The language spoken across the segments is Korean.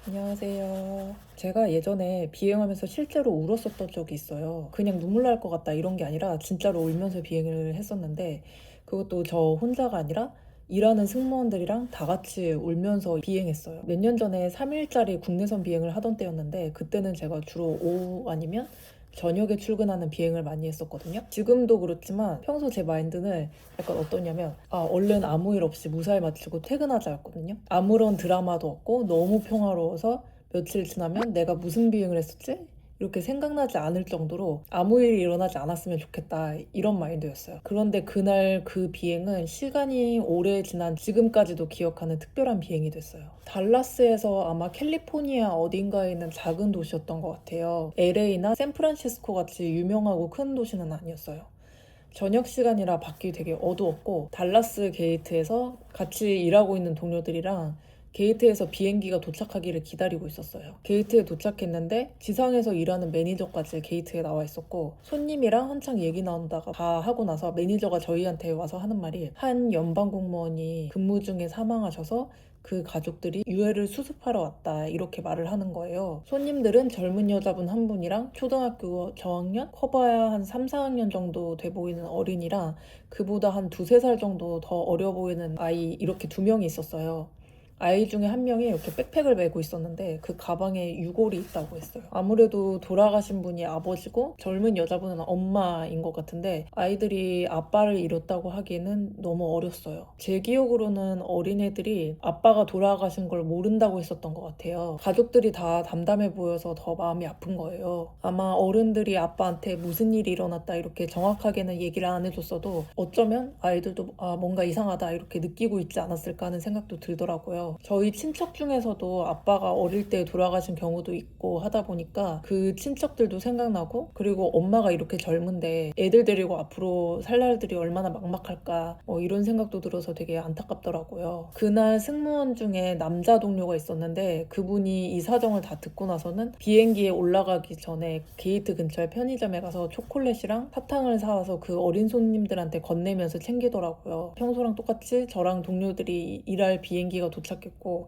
안녕하세요. 제가 예전에 비행하면서 실제로 울었었던 적이 있어요. 그냥 눈물 날 것 같다 이런 게 아니라 진짜로 울면서 비행을 했었는데 그것도 저 혼자가 아니라 일하는 승무원들이랑 다 같이 울면서 비행했어요. 몇 년 전에 3일짜리 국내선 비행을 하던 때였는데 그때는 제가 주로 오후 아니면 저녁에 출근하는 비행을 많이 했었거든요. 지금도 그렇지만 평소 제 마인드는 약간 어떠냐면 얼른 아무 일 없이 무사히 마치고 퇴근하자였거든요. 아무런 드라마도 없고 너무 평화로워서 며칠 지나면 내가 무슨 비행을 했었지? 이렇게 생각나지 않을 정도로 아무 일이 일어나지 않았으면 좋겠다 이런 마인드였어요. 그런데 그날 그 비행은 시간이 오래 지난 지금까지도 기억하는 특별한 비행이 됐어요. 달라스에서 아마 캘리포니아 어딘가에 있는 작은 도시였던 것 같아요. LA나 샌프란시스코 같이 유명하고 큰 도시는 아니었어요. 저녁 시간이라 밖이 되게 어두웠고 달라스 게이트에서 같이 일하고 있는 동료들이랑 게이트에서 비행기가 도착하기를 기다리고 있었어요. 게이트에 도착했는데 지상에서 일하는 매니저까지 게이트에 나와 있었고 손님이랑 한창 얘기 나누다가 다 하고 나서 매니저가 저희한테 와서 하는 말이 한 연방 공무원이 근무 중에 사망하셔서 그 가족들이 유해를 수습하러 왔다 이렇게 말을 하는 거예요. 손님들은 젊은 여자분 한 분이랑 초등학교 저학년? 커봐야 한 3, 4학년 정도 돼 보이는 어린이랑 그보다 한 두세 살 정도 더 어려 보이는 아이 이렇게 두 명이 있었어요. 아이 중에 한 명이 이렇게 백팩을 메고 있었는데 그 가방에 유골이 있다고 했어요. 아무래도 돌아가신 분이 아버지고 젊은 여자분은 엄마인 것 같은데 아이들이 아빠를 잃었다고 하기에는 너무 어렸어요. 제 기억으로는 어린애들이 아빠가 돌아가신 걸 모른다고 했었던 것 같아요. 가족들이 다 담담해 보여서 더 마음이 아픈 거예요. 아마 어른들이 아빠한테 무슨 일이 일어났다 이렇게 정확하게는 얘기를 안 해줬어도 어쩌면 아이들도 뭔가 이상하다 이렇게 느끼고 있지 않았을까 하는 생각도 들더라고요. 저희 친척 중에서도 아빠가 어릴 때 돌아가신 경우도 있고 하다 보니까 그 친척들도 생각나고 그리고 엄마가 이렇게 젊은데 애들 데리고 앞으로 살 날들이 얼마나 막막할까 이런 생각도 들어서 되게 안타깝더라고요. 그날 승무원 중에 남자 동료가 있었는데 그분이 이 사정을 다 듣고 나서는 비행기에 올라가기 전에 게이트 근처에 편의점에 가서 초콜릿이랑 사탕을 사와서 그 어린 손님들한테 건네면서 챙기더라고요. 평소랑 똑같이 저랑 동료들이 일할 비행기가 도착했고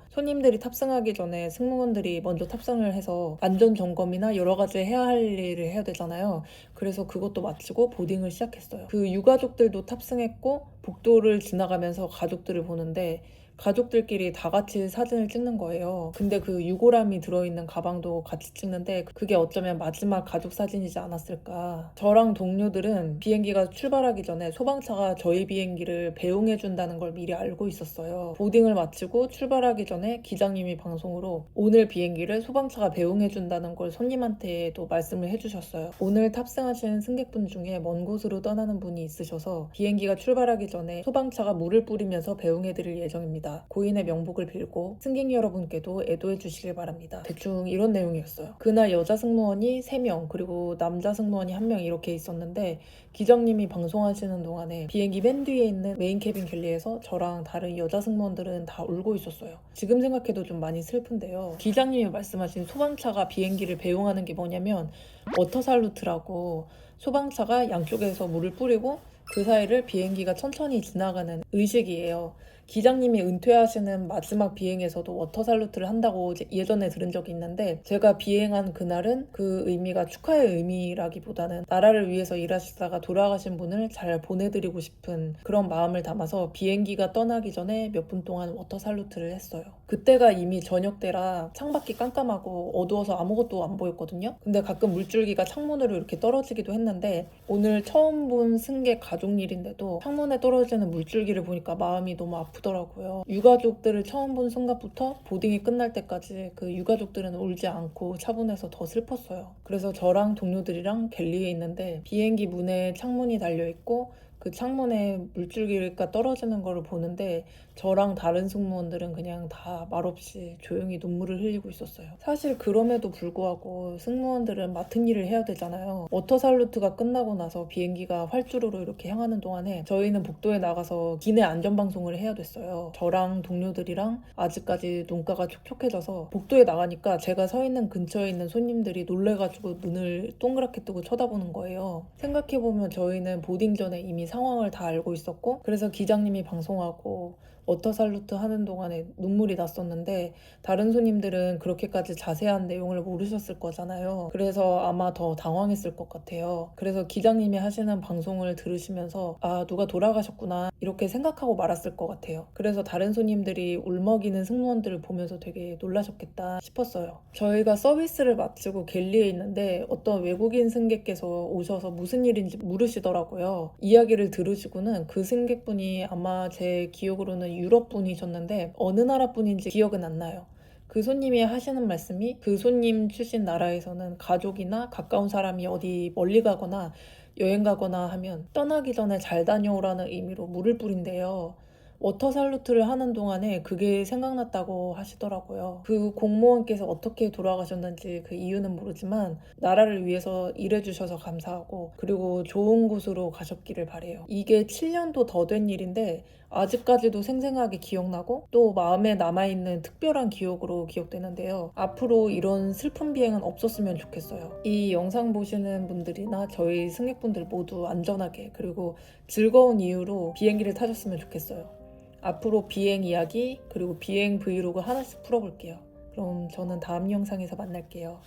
손님들이 탑승하기 전에 승무원들이 먼저 탑승을 해서 안전 점검이나 여러 가지 해야 할 일을 해야 되잖아요. 그래서 그것도 마치고 보딩을 시작했어요. 그 유가족들도 탑승했고 복도를 지나가면서 가족들을 보는데 가족들끼리 다 같이 사진을 찍는 거예요. 근데 그 유골함이 들어있는 가방도 같이 찍는데 그게 어쩌면 마지막 가족 사진이지 않았을까. 저랑 동료들은 비행기가 출발하기 전에 소방차가 저희 비행기를 배웅해준다는 걸 미리 알고 있었어요. 보딩을 마치고 출발하기 전에 기장님이 방송으로 오늘 비행기를 소방차가 배웅해준다는 걸 손님한테도 말씀을 해주셨어요. 오늘 탑승하신 승객분 중에 먼 곳으로 떠나는 분이 있으셔서 비행기가 출발하기 전에 소방차가 물을 뿌리면서 배웅해드릴 예정입니다. 고인의 명복을 빌고 승객 여러분께도 애도해 주시길 바랍니다. 대충 이런 내용이었어요. 그날 여자 승무원이 3명 그리고 남자 승무원이 1명 이렇게 있었는데 기장님이 방송하시는 동안에 비행기 맨 뒤에 있는 메인 캐빈 갤리에서 저랑 다른 여자 승무원들은 다 울고 있었어요. 지금 생각해도 좀 많이 슬픈데요. 기장님이 말씀하신 소방차가 비행기를 배웅하는 게 뭐냐면 워터 살루트라고 소방차가 양쪽에서 물을 뿌리고 그 사이를 비행기가 천천히 지나가는 의식이에요. 기장님이 은퇴하시는 마지막 비행에서도 워터 살루트를 한다고 예전에 들은 적이 있는데 제가 비행한 그날은 그 의미가 축하의 의미라기보다는 나라를 위해서 일하시다가 돌아가신 분을 잘 보내드리고 싶은 그런 마음을 담아서 비행기가 떠나기 전에 몇 분 동안 워터 살루트를 했어요. 그때가 이미 저녁 때라 창밖이 깜깜하고 어두워서 아무것도 안 보였거든요. 근데 가끔 물줄기가 창문으로 이렇게 떨어지기도 했는데 오늘 처음 본 승객 가족 일인데도 창문에 떨어지는 물줄기를 보니까 마음이 너무 아프더라고요. 유가족들을 처음 본 순간부터 보딩이 끝날 때까지 그 유가족들은 울지 않고 차분해서 더 슬펐어요. 그래서 저랑 동료들이랑 갤리에 있는데 비행기 문에 창문이 달려있고 그 창문에 물줄기가 떨어지는 거를 보는데 저랑 다른 승무원들은 그냥 다 말없이 조용히 눈물을 흘리고 있었어요. 사실 그럼에도 불구하고 승무원들은 맡은 일을 해야 되잖아요. 워터 살루트가 끝나고 나서 비행기가 활주로로 이렇게 향하는 동안에 저희는 복도에 나가서 기내 안전방송을 해야 됐어요. 저랑 동료들이랑 아직까지 눈가가 촉촉해져서 복도에 나가니까 제가 서 있는 근처에 있는 손님들이 놀래가지고 눈을 동그랗게 뜨고 쳐다보는 거예요. 생각해보면 저희는 보딩 전에 이미 상황을 다 알고 있었고 그래서 기장님이 방송하고 워터 살루트 하는 동안에 눈물이 났었는데 다른 손님들은 그렇게까지 자세한 내용을 모르셨을 거잖아요. 그래서 아마 더 당황했을 것 같아요. 그래서 기장님이 하시는 방송을 들으시면서 아, 누가 돌아가셨구나 이렇게 생각하고 말았을 것 같아요. 그래서 다른 손님들이 울먹이는 승무원들을 보면서 되게 놀라셨겠다 싶었어요. 저희가 서비스를 마치고 갤리에 있는데 어떤 외국인 승객께서 오셔서 무슨 일인지 물으시더라고요. 이야기를 들으시고는 그 승객분이 아마 제 기억으로는 유럽 분이셨는데 어느 나라 분인지 기억은 안 나요. 그 손님이 하시는 말씀이 그 손님 출신 나라에서는 가족이나 가까운 사람이 어디 멀리 가거나 여행 가거나 하면 떠나기 전에 잘 다녀오라는 의미로 물을 뿌린대요. 워터 살루트를 하는 동안에 그게 생각났다고 하시더라고요. 그 공무원께서 어떻게 돌아가셨는지 그 이유는 모르지만 나라를 위해서 일해주셔서 감사하고 그리고 좋은 곳으로 가셨기를 바래요. 이게 7년도 더 된 일인데 아직까지도 생생하게 기억나고 또 마음에 남아있는 특별한 기억으로 기억되는데요. 앞으로 이런 슬픈 비행은 없었으면 좋겠어요. 이 영상 보시는 분들이나 저희 승객분들 모두 안전하게 그리고 즐거운 이유로 비행기를 타셨으면 좋겠어요. 앞으로 비행 이야기 그리고 비행 브이로그 하나씩 풀어볼게요. 그럼 저는 다음 영상에서 만날게요.